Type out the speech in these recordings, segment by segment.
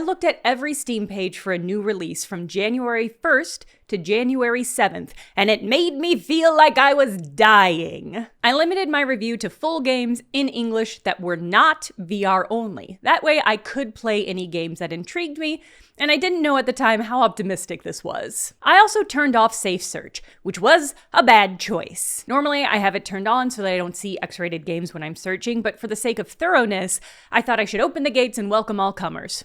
looked at every Steam page for a new release from January 1st to January 7th, and it made me feel like I was dying. I limited my review to full games in English that were not VR only. That way I could play any games that intrigued me, and I didn't know at the time how optimistic this was. I also turned off Safe Search, which was a bad choice. Normally I have it turned on so that I don't see X-rated games when I'm searching, but for the sake of thoroughness, I thought I should open the gates and welcome all comers,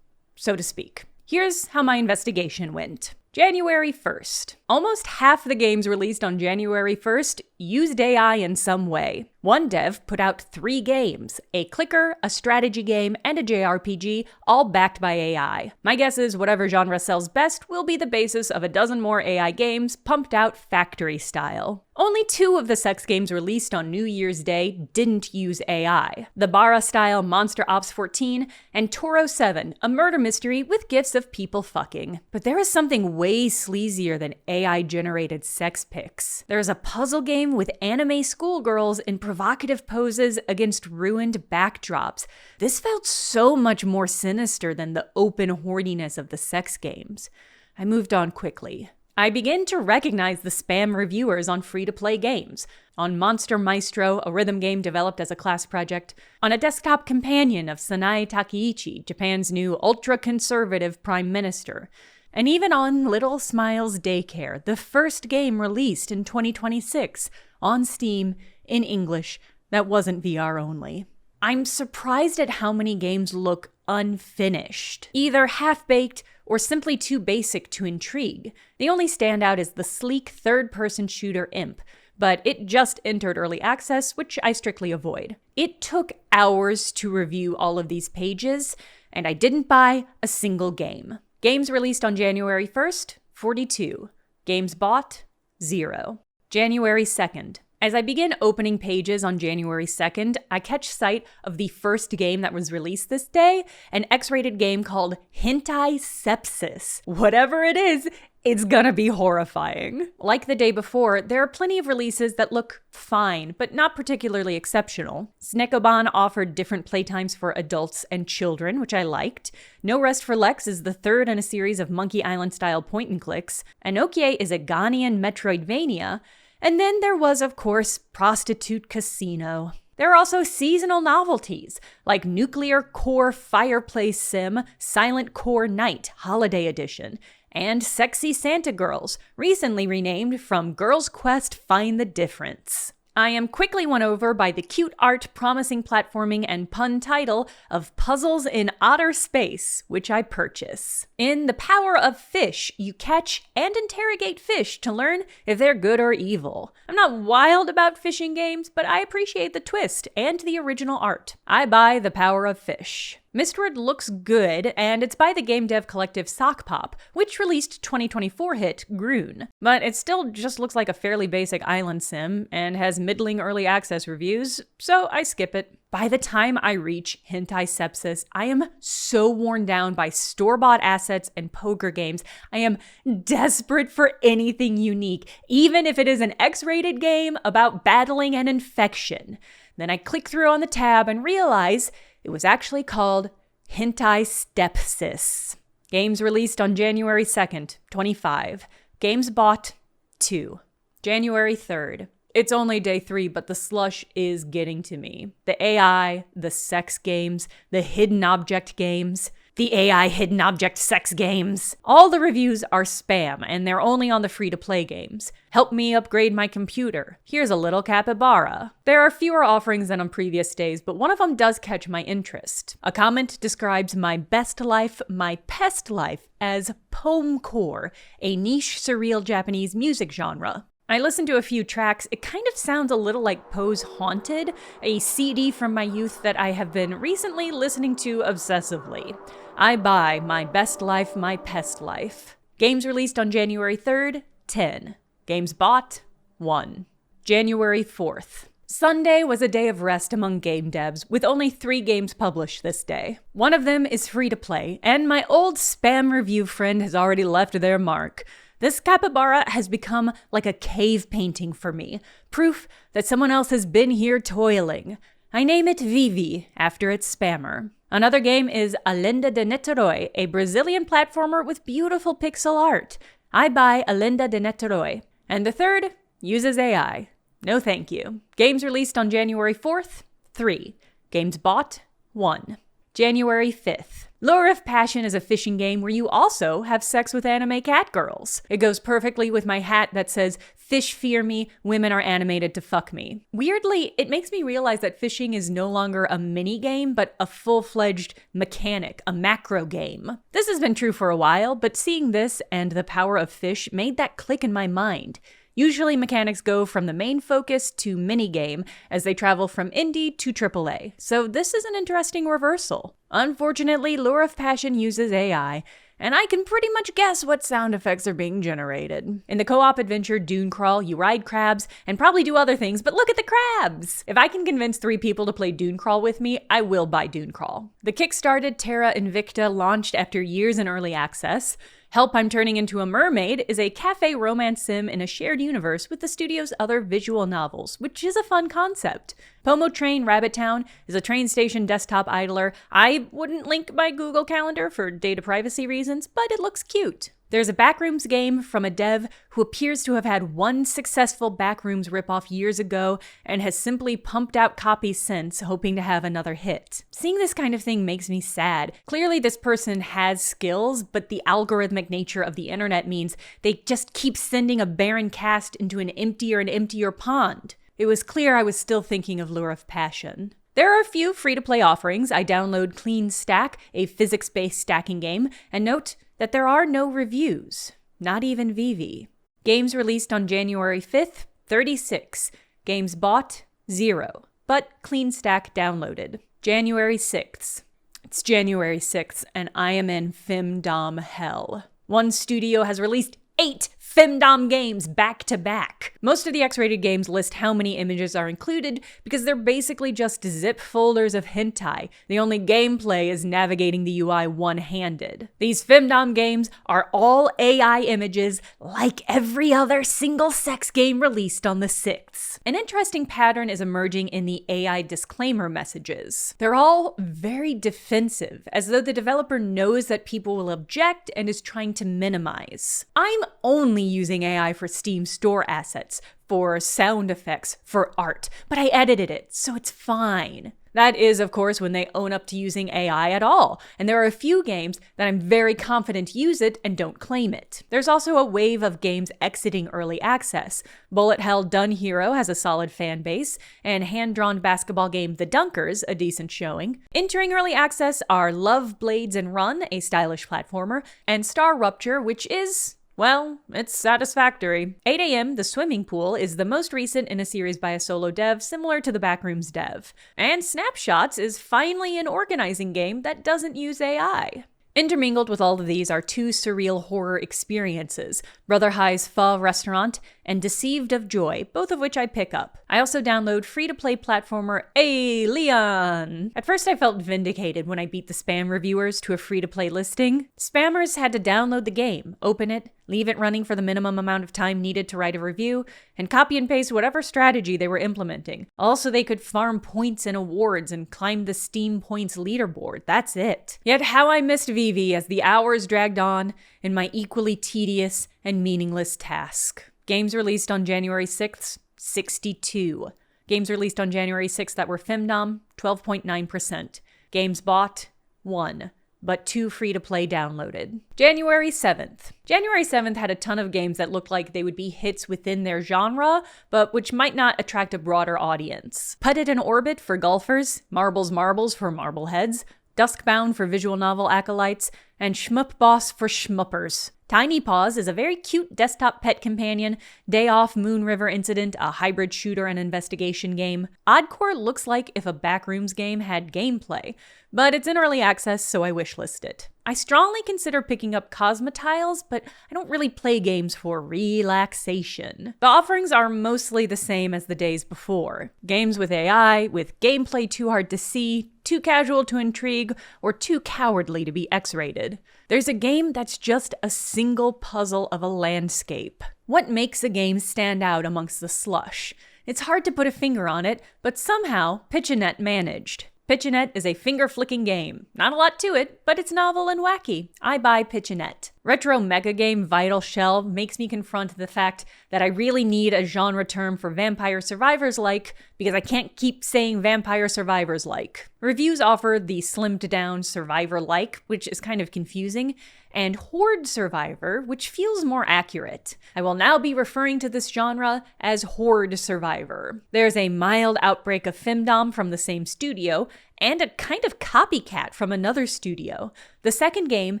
so to speak. Here's how my investigation went. January 1st. Almost half the games released on January 1st used AI in some way. One dev put out 3 games, a clicker, a strategy game, and a JRPG, all backed by AI. My guess is whatever genre sells best will be the basis of a dozen more AI games pumped out factory style. Only 2 of the sex games released on New Year's Day didn't use AI. The Bara-style Monster Ops 14 and Toro 7, a murder mystery with gifs of people fucking. But there is something way sleazier than AI-generated sex pics. There's a puzzle game with anime schoolgirls in provocative poses against ruined backdrops. This felt so much more sinister than the open horniness of the sex games. I moved on quickly. I begin to recognize the spam reviewers on free-to-play games. On Monster Maestro, a rhythm game developed as a class project. On a desktop companion of Sanae Takeichi, Japan's new ultra-conservative prime minister. And even on Little Smiles Daycare, the first game released in 2026 on Steam in English that wasn't VR only. I'm surprised at how many games look unfinished, either half-baked or simply too basic to intrigue. The only standout is the sleek third-person shooter Imp, but it just entered early access, which I strictly avoid. It took hours to review all of these pages, and I didn't buy a single game. Games released on January 1st, 42. Games bought, 0. January 2nd. As I begin opening pages on January 2nd, I catch sight of the first game that was released this day, an X-rated game called Hentai Sepsis. Whatever it is, it's gonna be horrifying. Like the day before, there are plenty of releases that look fine, but not particularly exceptional. Snekoban offered different playtimes for adults and children, which I liked. No Rest for Lex is the third in a series of Monkey Island-style point-and-clicks. Anokie is a Ghanaian Metroidvania. And then there was, of course, Prostitute Casino. There are also seasonal novelties, like Nuclear Core Fireplace Sim Silent Core Night Holiday Edition, and Sexy Santa Girls, recently renamed from Girls Quest Find the Difference. I am quickly won over by the cute art, promising platforming, and pun title of Puzzles in Outer Space, which I purchase. In The Power of Fish, you catch and interrogate fish to learn if they're good or evil. I'm not wild about fishing games, but I appreciate the twist and the original art. I buy The Power of Fish. Mistwood looks good, and it's by the game dev collective Sock Pop, which released 2024 hit Groon. But it still just looks like a fairly basic island sim, and has middling early access reviews, so I skip it. By the time I reach Hentai Sepsis, I am so worn down by store-bought assets and poker games. I am desperate for anything unique, even if it is an X-rated game about battling an infection. Then I click through on the tab and realize it was actually called Hentai Stepsis. Games released on January 2nd, 25. Games bought, 2. January 3rd. It's only day 3, but the slush is getting to me. The AI, the sex games, the hidden object games, the AI hidden object sex games. All the reviews are spam, and they're only on the free-to-play games. Help me upgrade my computer. Here's a little capybara. There are fewer offerings than on previous days, but one of them does catch my interest. A comment describes my best life, my pest life, as poemcore, a niche surreal Japanese music genre. I listened to a few tracks. It kind of sounds a little like Poe's Haunted, a CD from my youth that I have been recently listening to obsessively. I buy My Best Life, My Pest Life. Games released on January 3rd, 10. Games bought, 1. January 4th. Sunday was a day of rest among game devs, with only 3 games published this day. One of them is free to play, and my old spam review friend has already left their mark. This capybara has become like a cave painting for me, proof that someone else has been here toiling. I name it Vivi after its spammer. Another game is Alenda de Niterói, a Brazilian platformer with beautiful pixel art. I buy Alenda de Niterói. And the third uses AI. No thank you. Games released on January 4th, 3. Games bought, 1. January 5th. Lure of Passion is a fishing game where you also have sex with anime cat girls. It goes perfectly with my hat that says, "Fish fear me, women are animated to fuck me." Weirdly, it makes me realize that fishing is no longer a mini game, but a full-fledged mechanic, a macro game. This has been true for a while, but seeing this and the power of fish made that click in my mind. Usually mechanics go from the main focus to minigame as they travel from indie to AAA, so this is an interesting reversal. Unfortunately, Lure of Passion uses AI, and I can pretty much guess what sound effects are being generated. In the co-op adventure Dune Crawl, you ride crabs and probably do other things, but look at the crabs! If I can convince 3 people to play Dune Crawl with me, I will buy Dune Crawl. The kickstarted Terra Invicta launched after years in early access. Help, I'm Turning Into a Mermaid is a cafe romance sim in a shared universe with the studio's other visual novels, which is a fun concept. Pomo Train Rabbit Town is a train station desktop idler. I wouldn't link my Google Calendar for data privacy reasons, but it looks cute. There's a Backrooms game from a dev who appears to have had one successful Backrooms ripoff years ago and has simply pumped out copies since, hoping to have another hit. Seeing this kind of thing makes me sad. Clearly this person has skills, but the algorithmic nature of the internet means they just keep sending a barren cast into an emptier and emptier pond. It was clear I was still thinking of Lure of Passion. There are a few free-to-play offerings. I download Clean Stack, a physics-based stacking game, and note that there are no reviews, not even Vivi. Games released on January 5th, 36. Games bought, 0. But Clean Stack downloaded. January 6th. It's January 6th, and I am in Fimdom hell. One studio has released 8 Fimdom games back to back. Most of the X-rated games list how many images are included because they're basically just zip folders of hentai. The only gameplay is navigating the UI one-handed. These Fimdom games are all AI images like every other single-sex game released on the 6th. An interesting pattern is emerging in the AI disclaimer messages. They're all very defensive, as though the developer knows that people will object and is trying to minimize. I'm only using AI for Steam store assets, for sound effects, for art, but I edited it, so it's fine. That is, of course, when they own up to using AI at all, and there are a few games that I'm very confident use it and don't claim it. There's also a wave of games exiting early access. Bullet Hell Done Hero has a solid fan base, and hand-drawn basketball game The Dunkers, a decent showing. Entering early access are Love, Blades, and Run, a stylish platformer, and Star Rupture, which is, well, it's satisfactory. 8 AM, The Swimming Pool, is the most recent in a series by a solo dev similar to the Backrooms dev. And Snapshots is finally an organizing game that doesn't use AI. Intermingled with all of these are 2 surreal horror experiences, Brother High's Pho Restaurant and Deceived of Joy, both of which I pick up. I also download free-to-play platformer Alien. At first I felt vindicated when I beat the spam reviewers to a free-to-play listing. Spammers had to download the game, open it, leave it running for the minimum amount of time needed to write a review, and copy and paste whatever strategy they were implementing. Also, they could farm points and awards and climb the Steam Points leaderboard. That's it. Yet how I missed Vivi as the hours dragged on in my equally tedious and meaningless task. Games released on January 6th, 62. Games released on January 6th that were Fimdom, 12.9%. Games bought, 1. But 2 free-to-play downloaded. January 7th. January 7th had a ton of games that looked like they would be hits within their genre, but which might not attract a broader audience. Putted in Orbit for golfers, Marbles Marbles for marbleheads, Duskbound for visual novel acolytes, and Shmup Boss for schmuppers. Tiny Paws is a very cute desktop pet companion, Day Off Moon River Incident, a hybrid shooter and investigation game. Oddcore looks like if a Backrooms game had gameplay, but it's in early access, so I wishlist it. I strongly consider picking up Cosmotiles, but I don't really play games for relaxation. The offerings are mostly the same as the days before. Games with AI, with gameplay too hard to see, too casual to intrigue, or too cowardly to be X-rated. There's a game that's just a single puzzle of a landscape. What makes a game stand out amongst the slush? It's hard to put a finger on it, but somehow Pitch-a-Net managed. Pitch-a-Net is a finger-flicking game. Not a lot to it, but it's novel and wacky. I buy Pitch-a-Net. Retro mega game Vital Shell makes me confront the fact that I really need a genre term for Vampire Survivors-like, because I can't keep saying Vampire Survivors-like. Reviews offer the slimmed-down Survivor-like, which is kind of confusing, and Horde Survivor, which feels more accurate. I will now be referring to this genre as Horde Survivor. There's a mild outbreak of Fimdom from the same studio, and a kind of copycat from another studio. The second game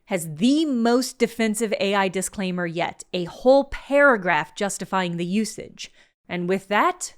has the most defensive AI disclaimer yet, a whole paragraph justifying the usage. And with that,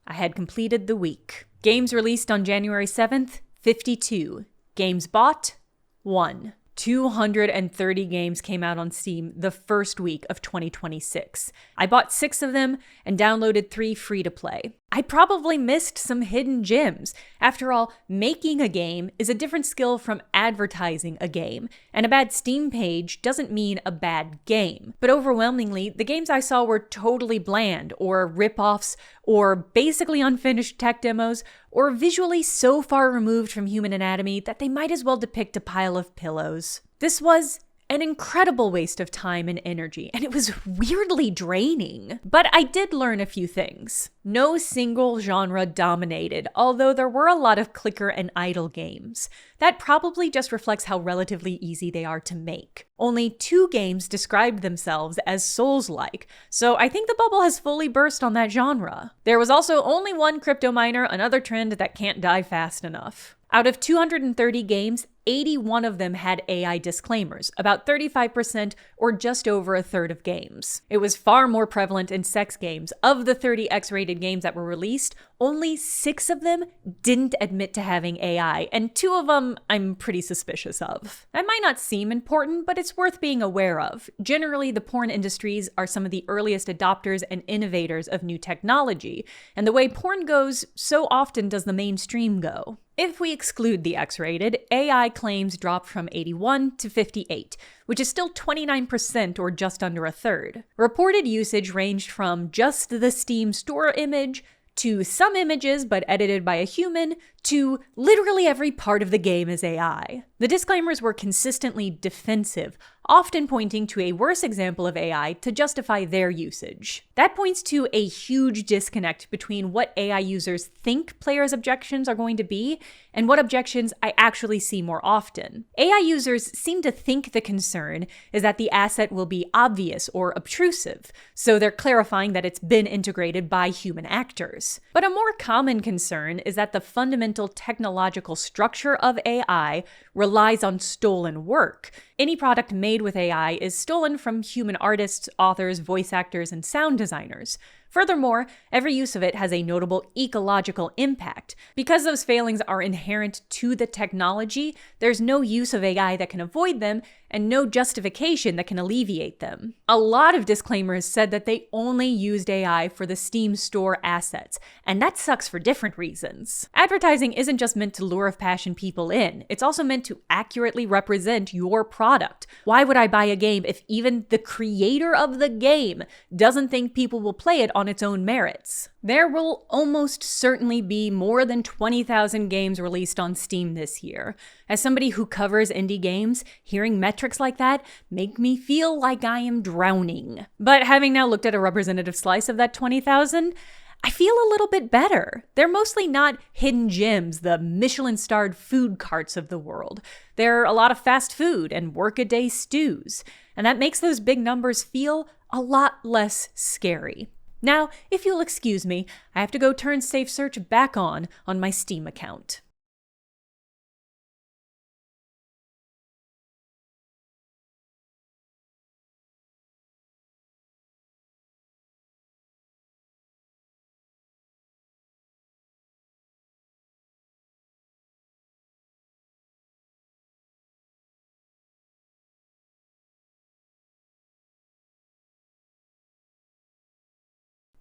I had completed the week. Games released on January 7th, 52. Games bought, 1. 230 games came out on Steam the first week of 2026. I bought 6 of them and downloaded 3 free to play. I probably missed some hidden gems. After all, making a game is a different skill from advertising a game, and a bad Steam page doesn't mean a bad game. But overwhelmingly, the games I saw were totally bland, or rip-offs, or basically unfinished tech demos, or visually so far removed from human anatomy that they might as well depict a pile of pillows. This was an incredible waste of time and energy, and it was weirdly draining. But I did learn a few things. No single genre dominated, although there were a lot of clicker and idle games. That probably just reflects how relatively easy they are to make. Only 2 games described themselves as Souls-like, so I think the bubble has fully burst on that genre. There was also only 1 crypto miner, another trend that can't die fast enough. Out of 230 games, 81 of them had AI disclaimers, about 35% or just over a third of games. It was far more prevalent in sex games. Of the 30 X-rated games that were released, only 6 of them didn't admit to having AI, and 2 of them I'm pretty suspicious of. That might not seem important, but it's worth being aware of. Generally, the porn industries are some of the earliest adopters and innovators of new technology, and the way porn goes, so often does the mainstream go. If we exclude the X-rated, AI claims dropped from 81 to 58, which is still 29% or just under a third. Reported usage ranged from just the Steam store image, to some images but edited by a human, to literally every part of the game is AI. The disclaimers were consistently defensive, often pointing to a worse example of AI to justify their usage. That points to a huge disconnect between what AI users think players' objections are going to be and what objections I actually see more often. AI users seem to think the concern is that the asset will be obvious or obtrusive, so they're clarifying that it's been integrated by human actors. But a more common concern is that the fundamental technological structure of AI relies on stolen work. Any product made with AI is stolen from human artists, authors, voice actors, and sound designers. Furthermore, every use of it has a notable ecological impact. Because those failings are inherent to the technology, there's no use of AI that can avoid them, and no justification that can alleviate them. A lot of disclaimers said that they only used AI for the Steam store assets, and that sucks for different reasons. Advertising isn't just meant to lure of passion people in, it's also meant to accurately represent your product. Why would I buy a game if even the creator of the game doesn't think people will play it on its own merits? There will almost certainly be more than 20,000 games released on Steam this year. As somebody who covers indie games, hearing metrics like that make me feel like I am drowning. But having now looked at a representative slice of that 20,000, I feel a little bit better. They're mostly not hidden gems, the Michelin-starred food carts of the world. They're a lot of fast food and workaday stews, and that makes those big numbers feel a lot less scary. Now, if you'll excuse me, I have to go turn Safe Search back on my Steam account.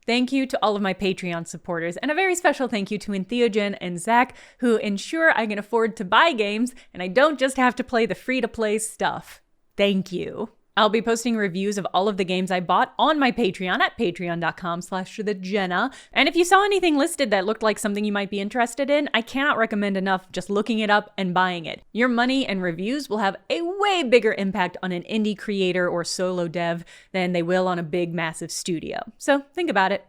Thank you to all of my Patreon supporters, and a very special thank you to Entheogen and Zach, who ensure I can afford to buy games and I don't just have to play the free-to-play stuff. Thank you. I'll be posting reviews of all of the games I bought on my Patreon at patreon.com/Jenna. And if you saw anything listed that looked like something you might be interested in, I cannot recommend enough just looking it up and buying it. Your money and reviews will have a way bigger impact on an indie creator or solo dev than they will on a big, massive studio. So think about it.